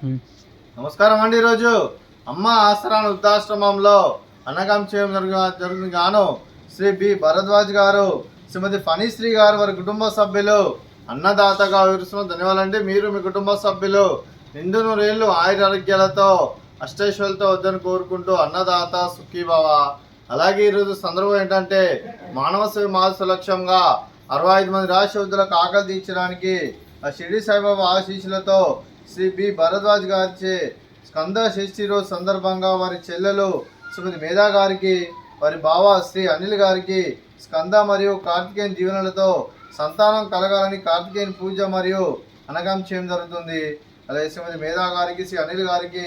నమస్కారం అండి. ఈరోజు అమ్మ ఆసరా వృద్ధాశ్రమంలో అన్నగం చేయడం జరుగుతుంది గాను శ్రీ బి భరద్వాజ్ గారు, శ్రీమతి ఫణిశ్రీ గారు వారి కుటుంబ సభ్యులు అన్నదాతగా వివరిస్తున్న ధన్యవాదాలండి. మీరు మీ కుటుంబ సభ్యులు నిండు నూరేళ్లు ఆయురారోగ్యాలతో అష్టైశ్వర్యాలతో వద్దని కోరుకుంటూ అన్నదాత సుఖీభవ. అలాగే ఈరోజు సందర్భం ఏంటంటే మానవ సేవ మాస లక్ష్యంగా 65 మంది రాష్ట్రవృద్ధులకు ఆకలి తీర్చడానికి ఆ షిరిడి సాయిబాబా ఆశీస్సులతో శ్రీ బి భరద్వాజ్ గారిచే స్కంద షష్ఠి రోజు సందర్భంగా వారి చెల్లెలు శ్రీమతి మేధా గారికి, వారి బావ శ్రీ అనిల్ గారికి స్కంద మరియు కార్తికేయన్ దీవెనలతో సంతానం కలగాలని కార్తికేయన్ పూజ మరియు అనగం చేయడం జరుగుతుంది. అలాగే శ్రీమతి మేధా గారికి, శ్రీ అనిల్ గారికి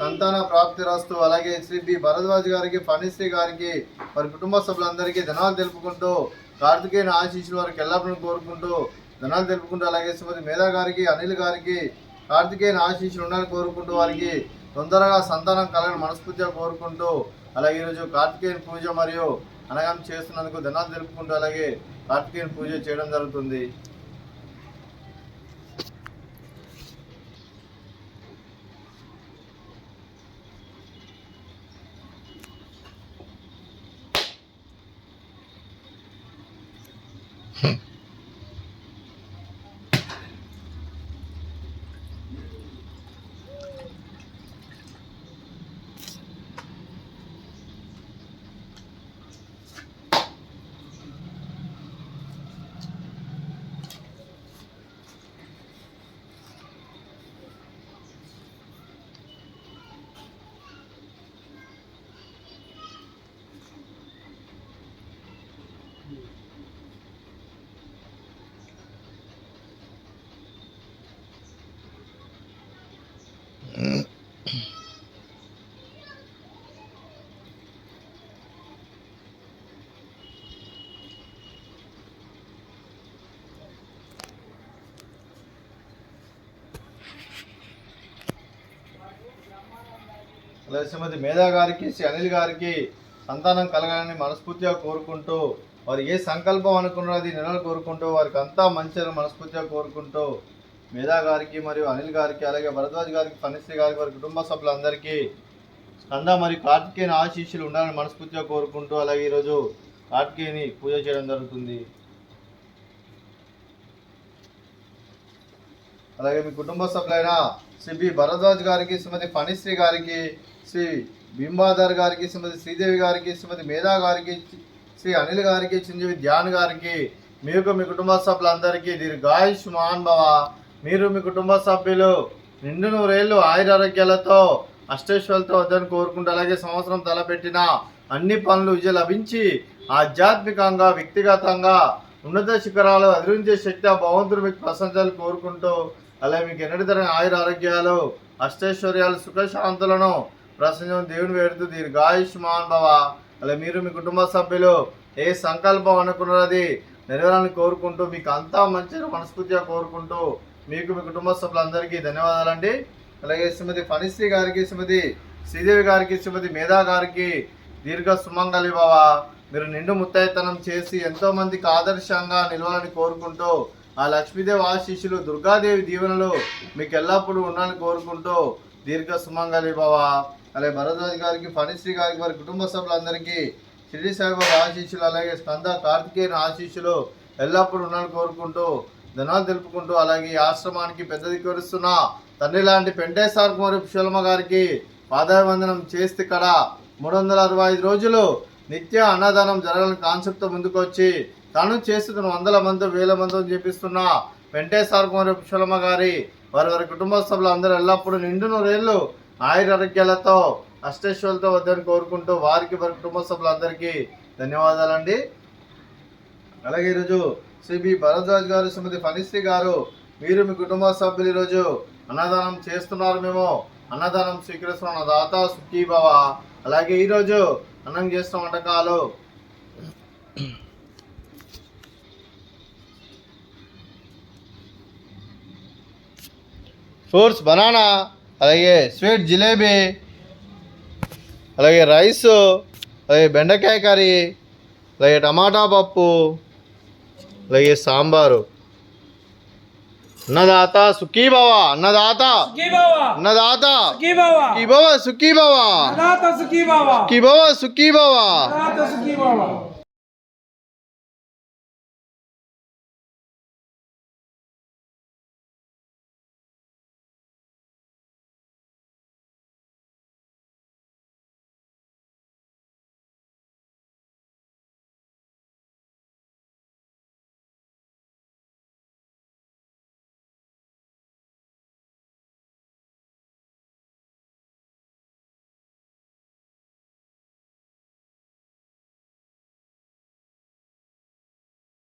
సంతాన ప్రాప్తి రాస్తూ, అలాగే శ్రీ బి భరద్వాజ్ గారికి, ఫణిశ్రీ గారికి వారి కుటుంబ సభ్యులందరికీ ధనాలు తెలుపుకుంటూ కార్తికేయన్ ఆశీస్సులు వారికి ఎల్లప్పుడూ కోరుకుంటూ ధనాలు తెలుపుకుంటూ, అలాగే శ్రీమతి మేధా గారికి, అనిల్ గారికి కార్తికేయన్ ఆశీస్సులు ఉండాలని కోరుకుంటూ వారికి తొందరగా సంతానం కలగని మనస్ఫూర్తిగా కోరుకుంటూ, అలాగే ఈరోజు కార్తికేయన్ పూజ మరియు అనగం చేస్తున్నందుకు ధనాలు తెలుపుకుంటూ అలాగే కార్తికేయన్ పూజ చేయడం జరుగుతుంది. అలాగే శ్రీమతి మేధా గారికి, శ్రీ అనిల్ గారికి సంతానం కలగాలని మనస్ఫూర్తిగా కోరుకుంటూ, వారు ఏ సంకల్పం అనుకున్నారో అది నెలలు కోరుకుంటూ వారికి అంతా మంచిగా మనస్ఫూర్తిగా కోరుకుంటూ మేధా గారికి మరియు అనిల్ గారికి, అలాగే భరద్వాజ్ గారికి, ఫణిశ్రీ గారికి వారి కుటుంబ సభ్యులందరికీ స్కంద మరియు కార్తికేయన్ ఆశీస్సులు ఉండాలని మనస్ఫూర్తిగా కోరుకుంటూ, అలాగే ఈరోజు కార్తికేయని పూజ చేయడం జరుగుతుంది. అలాగే మీ కుటుంబ సభ్యులైన శ్రీ బి భరద్వాజ్ గారికి, శ్రీమతి ఫణిశ్రీ గారికి, శ్రీ బింబాధర్ గారికి, శ్రీమతి శ్రీదేవి గారికి, శ్రీమతి మేధా గారికి, శ్రీ అనిల్ గారికి, చిరంజీవి ధ్యాన్ గారికి, మీకు మీ కుటుంబ సభ్యులందరికీ దీర్ఘాయుష్మాన్ భవ. మీరు మీ కుటుంబ సభ్యులు నిండు నూరేళ్లు ఆయురారోగ్యాలతో అష్టైశ్వర్యాలతో వద్దని కోరుకుంటూ, అలాగే సంవత్సరం తలపెట్టిన అన్ని పనులు విజయం లభించి ఆధ్యాత్మికంగా వ్యక్తిగతంగా ఉన్నత శిఖరాలు అధిరించే శక్తి ఆ భగవంతుడు మీకు ప్రశంసలు కోరుకుంటూ, అలాగే మీకు ఎన్నటితరమైన ఆయురారోగ్యాలు అష్టైశ్వర్యాలు సుఖశాంతులను ప్రసంగం దేవుని వేడుతూ దీర్ఘాయుష్మాన్ భవ. అలాగే మీరు మీ కుటుంబ సభ్యులు ఏ సంకల్పం అనుకున్నది నెరవేరాలని కోరుకుంటూ, మీకు అంతా మంచిగా మనస్ఫూర్తిగా కోరుకుంటూ మీకు మీ కుటుంబ సభ్యులందరికీ ధన్యవాదాలండి. అలాగే శ్రీమతి ఫణిశ్రీ గారికి, శ్రీమతి శ్రీదేవి గారికి, శ్రీమతి మేధా గారికి దీర్ఘ సుమంగళి భవ. మీరు నిండు ముత్తైతనం చేసి ఎంతో మందికి ఆదర్శంగా నిలవాలని కోరుకుంటూ, ఆ లక్ష్మీదేవి ఆశీస్సులు, దుర్గాదేవి దీవెనలు మీకు ఎల్లప్పుడూ ఉండాలని కోరుకుంటూ దీర్ఘ సుమంగళి భవ. అలాగే భరద్వాజ్ గారికి, ఫణిశ్రీ గారికి వారి కుటుంబ సభ్యులందరికీ షిరిడి సాయిబాబా ఆశీస్సులు, అలాగే స్కంద కార్తికేయన్ ఆశీస్సులు ఎల్లప్పుడూ ఉండాలని కోరుకుంటూ ధనాలు తెలుపుకుంటూ, అలాగే ఈ ఆశ్రమానికి పెద్ద దిక్కువరుస్తున్న తండ్రి లాంటి పెంటేశ్వర కుమారి పుష్పలమ్మ గారికి పాదాభివందనం చేస్తే ఇక్కడ 365 రోజులు నిత్య అన్నదానం జరగాలని కాన్సెప్ట్తో ముందుకు వచ్చి తాను చేస్తున్న 100 మంది 1000 మందితో చేపిస్తున్న వెంకటేశ్వర కుమారి పుష్పలమ్మ గారి వారి కుటుంబ సభ్యులు అందరూ ఎల్లప్పుడూ నిండు నూరేళ్లు ఆయురారోగ్యాలతో అష్టైశ్వర్యాలతో వద్దని కోరుకుంటూ వారికి వారి కుటుంబ సభ్యులందరికీ ధన్యవాదాలండి. అలాగే ఈరోజు శ్రీ బి భరద్వాజ్ గారు, శ్రీమతి ఫణిశ్రీ గారు, మీరు మీ కుటుంబ సభ్యులు ఈరోజు అన్నదానం చేస్తున్నారు. మేము అన్నదానం స్వీకరిస్తున్న దాత సుఖీభవ. అలాగే ఈరోజు అన్నం చేస్తున్న వంటకాలు ఫ్రూట్స్ బనానా, అలాగే స్వీట్ జిలేబీ, అలాగే రైసు, అలాగే బెండకాయ కర్రీ, అలాగే టమాటా పప్పు, అలాగే సాంబారు. అన్నదాత సుఖీ భవ, అన్నదాత సుఖీ భవ, అన్నదాత సుఖీ భవ, సుఖీ భవ సుఖీ భవ అన్నదాత సుఖీ భవ, సుఖీ భవ సుఖీ భవ. అన్నదాత సుఖీ భవ.